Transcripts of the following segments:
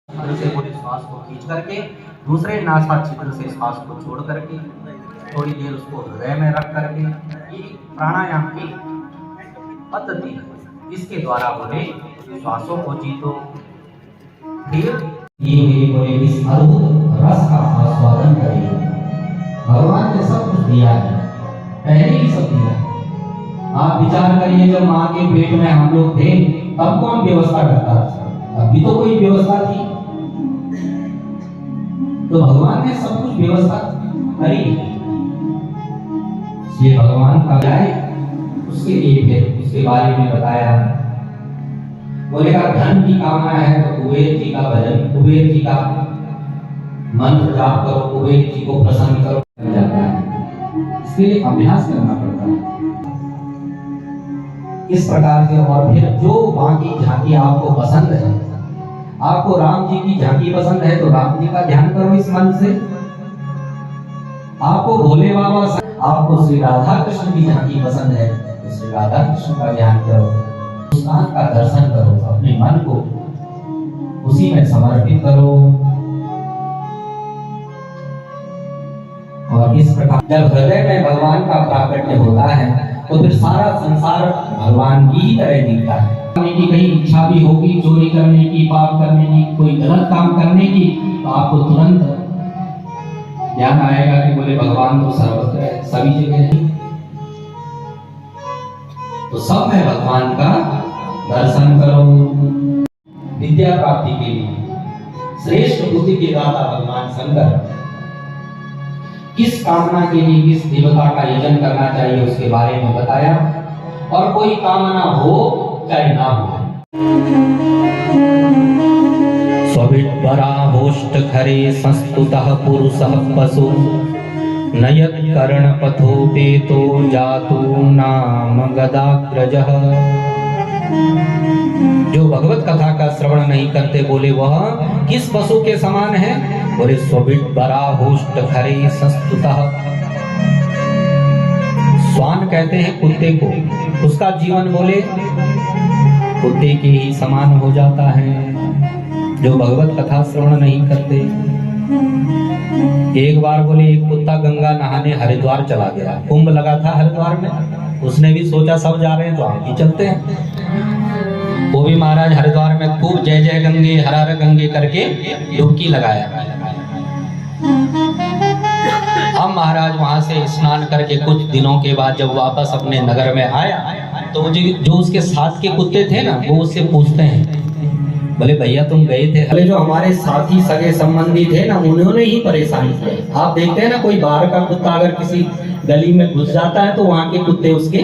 छिद्र से पूरे श्वास को खींच करके दूसरे नासा छिद्र से श्वास को छोड़ करके थोड़ी देर उसको हृदय में रख करके, ये प्राणायाम की पद्धति है। इसके द्वारा बोले श्वासों को जीतो। फिर ये बोले इस अद्भुत रस का आस्वादन करिए। भगवान ने सब कुछ दिया है, पहले ही सब दिया है। आप विचार करिए, जब माँ के पेट में हम लोग थे तब कौन व्यवस्था करता था? अभी तो कोई व्यवस्था थी, तो भगवान ने सब कुछ व्यवस्था करी। ये भगवान का जाए उसके लिए फिर उसके बारे में बताया। बोलेगा धन की कामना है तो कुबेर जी का भजन, कुबेर जी का मंत्र जाप करो, कुबेर जी को प्रसन्न करो, मिल जाता है। इसके लिए अभ्यास करना पड़ता है इस प्रकार से। और फिर जो बाकी झांकी आपको पसंद है, आपको राम जी की झांकी पसंद है तो राम जी का ध्यान करो इस मन से। आपको भोले बाबा, आपको श्री राधा कृष्ण की झांकी पसंद है तो श्री राधा कृष्ण का ध्यान करो, उसका का दर्शन करो, अपने मन को उसी में समर्पित करो। और इस प्रकार जब हृदय में भगवान का प्राकट्य होता है तो फिर सारा संसार भगवान की ही तरह दिखता है। करने की कहीं इच्छा भी होगी, चोरी करने की, पाप करने की, कोई गलत काम करने की, तो आपको तुरंत ध्यान आएगा कि बोले भगवान तो सर्वत्र है, सभी जगह है। तो सब में भगवान का दर्शन करो। विद्या प्राप्ति के लिए श्रेष्ठ बुद्धि के दाता भगवान शंकर किस कामना के लिए किस देवता का यजन करना चाहिए उसके बारे में बताया। और कोई कामना हो चाहे ना हो, स्वविद्वराहोष्ट खरे संस्तुतः पुरुषः पशु नयत् कर्ण पथोपेतो जातु नाम गदाग्रजः। जो भगवत कथा का श्रवण नहीं करते, बोले वह किस पशु के समान है? बोले स्वविद्वराहोष्ट खरे संस्तुतः। स्वान कहते हैं कुत्ते को, उसका जीवन बोले कुत्ते के ही समान हो जाता है जो भगवत कथा श्रवण नहीं करते। एक बार बोले एक कुत्ता गंगा नहाने हरिद्वार चला गया, कुंभ लगा था हरिद्वार में, उसने भी सोचा सब जा रहे हैं तो हम भी चलते हैं। वो भी महाराज हरिद्वार में खूब जय जय गंगे हर हर गंगे करके डुबकी लगाया। अब महाराज वहां से स्नान करके कुछ दिनों के बाद जब वापस अपने नगर में आया तो जो उसके साथ के कुत्ते थे ना, वो उससे पूछते हैं, बोले भैया तुम गए थे? बोले जो हमारे साथी सगे संबंधी थे ना, उन्होंने ही परेशान किया। आप देखते हैं ना, कोई बाहर का कुत्ता अगर किसी गली में घुस जाता है तो वहां के कुत्ते उसके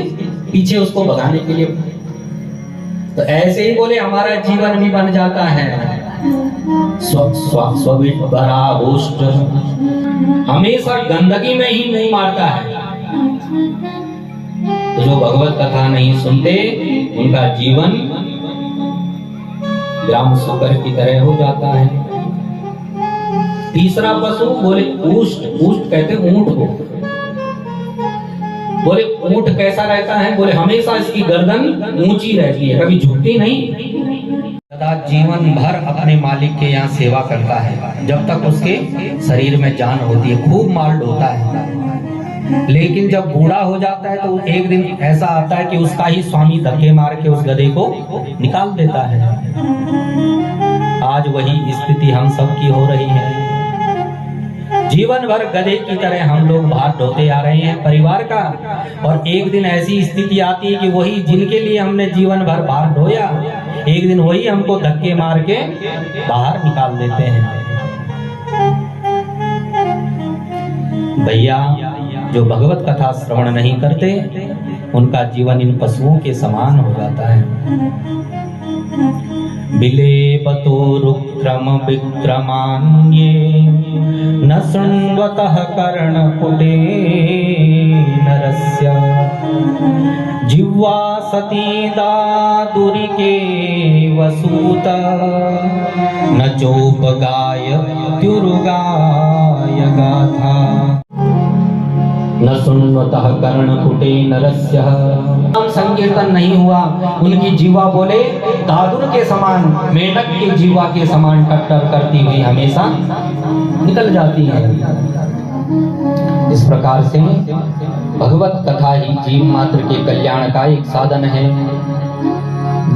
पीछे उसको भगाने के लिए। तो ऐसे ही बोले हमारा जीवन भी बन जाता है। स्वविद्वराहोष्ट हमेशा गंदगी में ही नहीं मारता है। तो जो भगवत कथा नहीं सुनते उनका जीवन ग्राम सुकर की तरह हो जाता है। तीसरा पशु बोले ऊष्ट, ऊष्ट कहते ऊंट को। बोले ऊंट कैसा रहता है? बोले हमेशा इसकी गर्दन ऊंची रहती है, कभी झुकती नहीं। सदा जीवन भर अपने मालिक के यहाँ सेवा करता है जब तक उसके शरीर में जान होती है, खूब माल ढोता है। लेकिन जब बूढ़ा हो जाता है तो एक दिन ऐसा आता है कि उसका ही स्वामी धक्के मार के उस गधे को निकाल देता है। आज वही स्थिति हम सब की हो रही है। जीवन भर गधे की तरह हम लोग भार ढोते आ रहे हैं परिवार का, और एक दिन ऐसी स्थिति आती है कि वही जिनके लिए हमने जीवन भर भार ढोया, एक दिन वही हमको धक्के मार के बाहर निकाल देते हैं। भैया जो भगवत कथा श्रवण नहीं करते उनका जीवन इन पशुओं के समान हो जाता है। बिलेपतो रुक्रम विक्रमान्ये न शृण्वतः कर्णपुटे नरस्य जिह्वा सती दादुरिके वसूत न चोपगाय त्युरुगाय गाथा। न सुन्वतः कर्णपुटे नरस्य। नाम संकीर्तन नहीं हुआ, उनकी जीवा बोले दादुर के समान, मेंढक की जीवा के समान टट्टर करती हुई हमेशा निकल जाती है। इस प्रकार से भगवत कथा ही जीव मात्र के कल्याण का एक साधन है।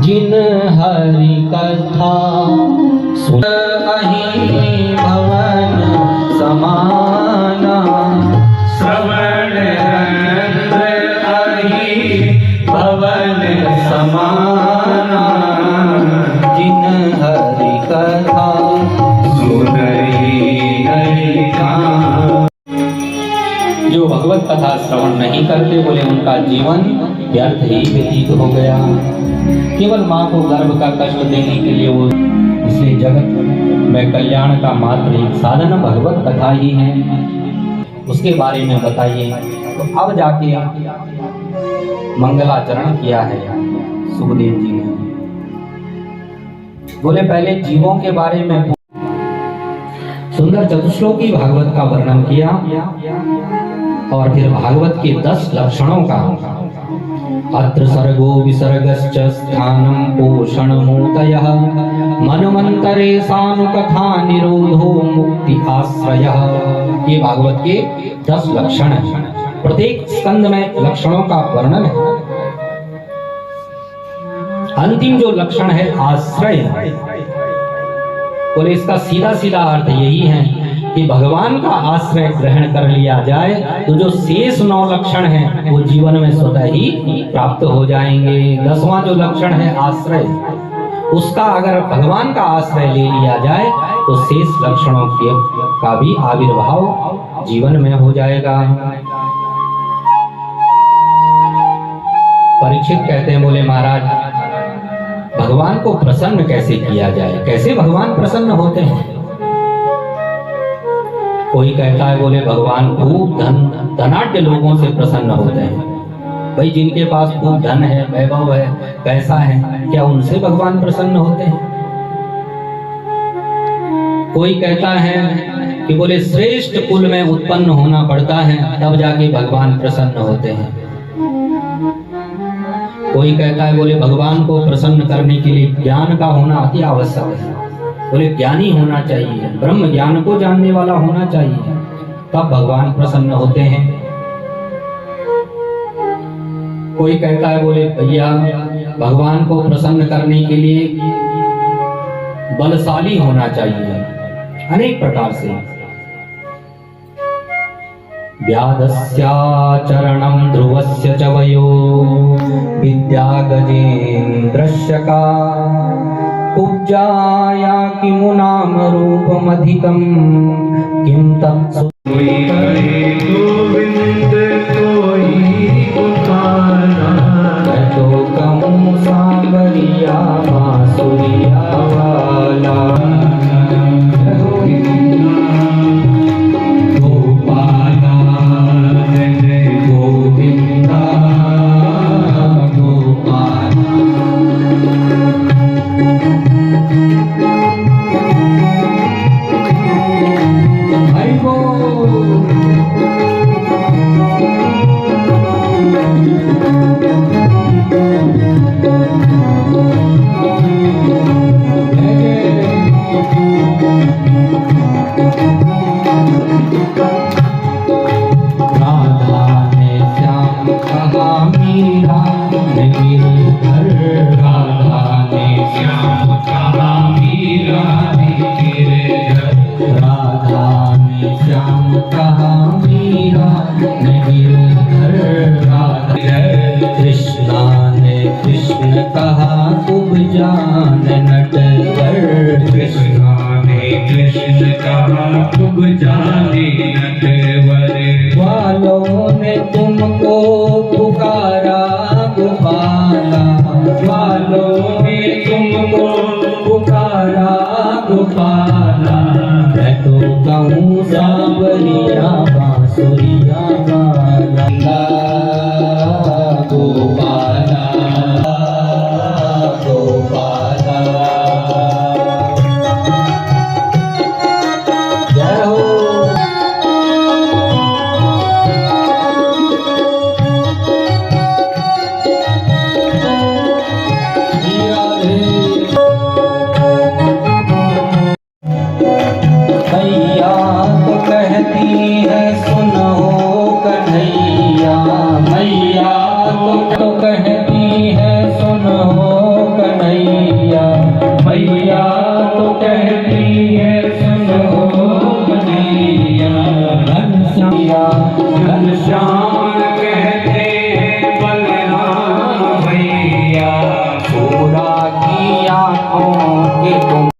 जिन हरि कथा सुनहि भवन समाना, श्रवण अहि भवन समाना। जिन हरि कथा सुनहि नहीं जाना। जो भगवत कथा श्रवण नहीं करते बोले उनका जीवन व्यर्थ ही व्यतीत हो गया। केवल माँ को गर्भ का कष्ट देने के लिए वो, इसलिए जगत में कल्याण का मात्र एक साधन भगवत कथा ही है। उसके बारे में बताइए। तो अब जाके मंगलाचरण किया है सुखदेव जी ने। बोले पहले जीवों के बारे में सुंदर चतुश्लोकी भागवत का वर्णन किया और फिर भागवत के 10 लक्षणों का। अत्र सर्गो विसर्गश्च स्थानं पोषण मूर्तयः, मनमंतरे सानुकथा निरोधो मुक्ति आश्रयः। ये भागवत के 10 लक्षण हैं। प्रत्येक स्कंद में लक्षणों का वर्णन है। अंतिम जो लक्षण है आश्रय, बोले इसका सीधा सीधा अर्थ यही है कि भगवान का आश्रय ग्रहण कर लिया जाए तो जो शेष 9 लक्षण हैं वो जीवन में स्वतः ही प्राप्त हो जाएंगे। 10वां जो लक्षण है आश्रय, उसका अगर भगवान का आश्रय ले लिया जाए तो शेष लक्षणों के का भी आविर्भाव जीवन में हो जाएगा। परीक्षित कहते हैं, बोले महाराज भगवान को प्रसन्न कैसे किया जाए, कैसे भगवान प्रसन्न होते हैं? कोई कहता है बोले भगवान खूब धनाढ्य लोगों से प्रसन्न होते हैं। भाई जिनके पास खूब धन है, वैभव है, पैसा है, क्या उनसे भगवान प्रसन्न होते हैं? कोई कहता है कि बोले श्रेष्ठ कुल में उत्पन्न होना पड़ता है तब जाके भगवान प्रसन्न होते हैं। कोई कहता है बोले भगवान को प्रसन्न करने के लिए ज्ञान का होना अति आवश्यक है। बोले ज्ञानी होना चाहिए, ब्रह्म ज्ञान को जानने वाला होना चाहिए, तब भगवान प्रसन्न होते हैं। कोई कहता है बोले भैया भगवान को प्रसन्न करने के लिए बलशाली होना चाहिए। अनेक प्रकार से व्याधस्याचरणं ध्रुवस्य च वयो विद्या गजेन्द्रस्य का कुब्जाया किमु नाम रूपमधिकं किं तत्सु गोविंद कोई पुकारा तो कहूँ सांवरिया बांसुरिया वाला गोपाला मैं तो कहूँ सांवरिया बांसुरी